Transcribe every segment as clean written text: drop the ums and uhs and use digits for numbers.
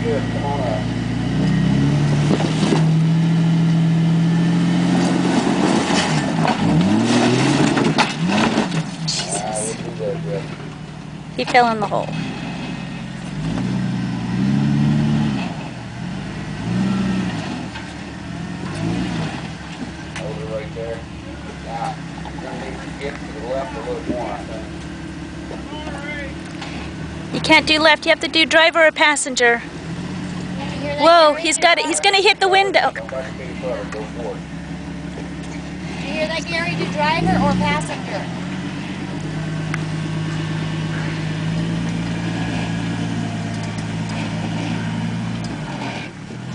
Here, come on up. Jesus. We'll do that, Jeff. He fell in the hole. Over right there. Now, you're going to need to get to the left a little more, I think. You can't do left, you have to do driver or passenger. Whoa, he's got it. He's going to hit the window. Don't back a bit further. Go for it. Do you hear that, Gary? Do driver or passenger?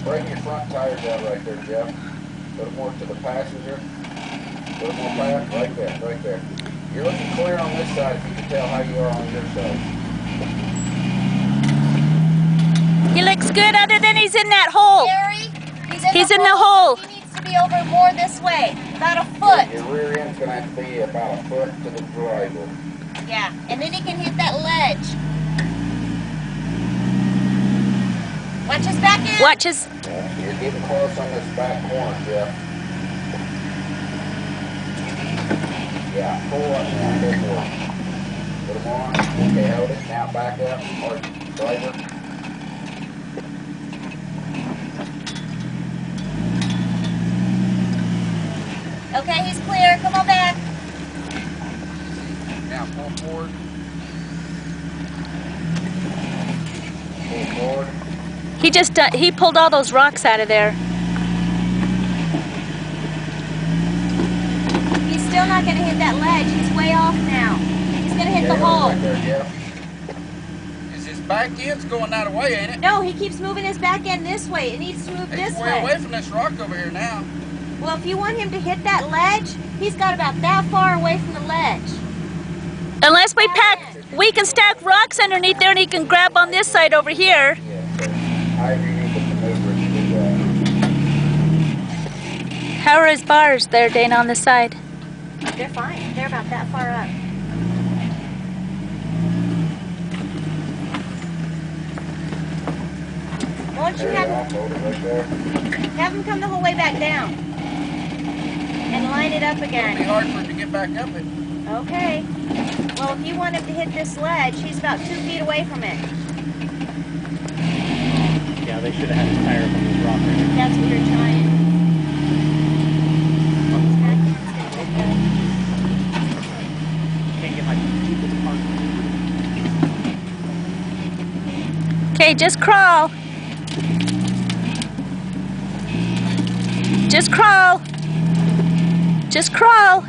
Bring your front tires out right there, Jeff. A little more to the passenger. A little more back. Right there, right there. You're looking clear on this side if you can tell how you are on your side. He looks good other than he's in that hole. Gary, He's in the hole. He needs to be over more this way, about a foot. Your rear end's going to have to be about a foot to the driver. Yeah, and then he can hit that ledge. Watch his back end. Watch his... Yeah, you're getting close on this back corner, Jeff. Yeah, pull up now, go for it. Put them on. Okay, hold it. Now back up. Or driver. Okay, he's clear. Come on back. Now pull forward. Pull forward. He just... he pulled all those rocks out of there. He's still not going to hit that ledge. He's way off now. He's going to hit the hole. Right there, Jeff. Is his back end's going that way, ain't it? No, he keeps moving his back end this way. It needs to move this He's way away from this rock over here now. Well, if you want him to hit that ledge, he's got about that far away from the ledge. Unless we pack... We can stack rocks underneath there and he can grab on this side over here. Yeah, so however you need to maneuver it to do that. How are his bars there, Dana, on the side? They're fine. They're about that far up. Why don't you have him come the whole way back down and line it up It'll be again? hard for him to get back up it. Okay. Well, if you want him to hit this ledge, he's about 2 feet away from it. Yeah, they should have had his tire up on this rock right here. That's what you're trying. Can't get my stupid part. Okay, just crawl. Just crawl. Just crawl.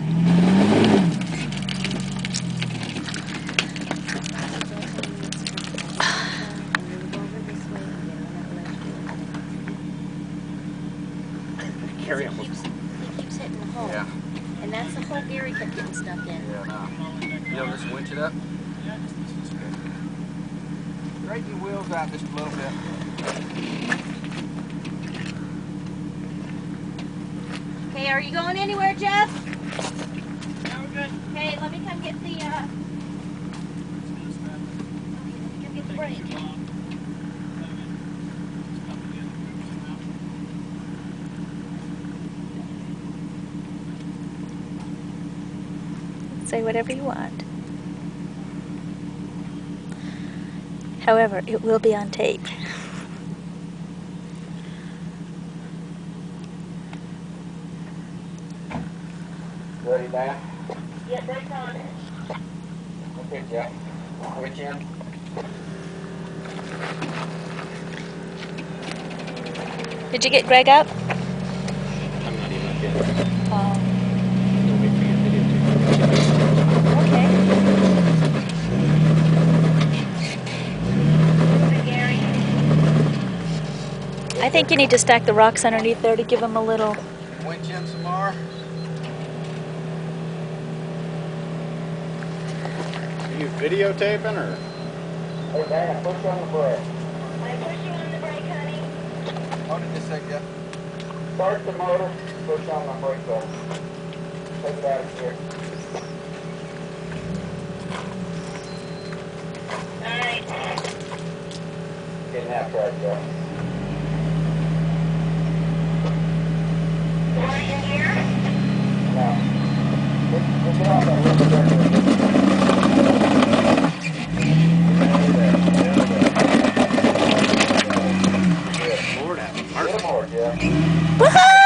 Carry He on. keeps hitting the hole. Yeah. And that's the hole Gary kept getting stuck in. Yeah, no. You'll just winch it up. Straighten your wheels out just a little bit. Okay, are you going anywhere, Jeff? No, we're good. Okay, let me come get the, come get the brake. Say whatever you want. However, it will be on tape. Ready, Dan? Yeah, brake on. Okay, Jeff. Switch in. Did you get Greg up? I'm not even up yet. Oh. Don't wait for your video Okay. Gary. I think you need to stack the rocks underneath there to give him a little... Winch in some more. Are you videotaping or? Hey, Dan, push on the brake. I'm pushing on the brake, honey. Hold it just a sec, Jeff. Start the motor, push on the brake pedal. Take it out of here. Alright. Okay, in that part, Jeff. Now, we'll get off that little bit there. Lord have mercy. Get him more, Jeff. Woohoo!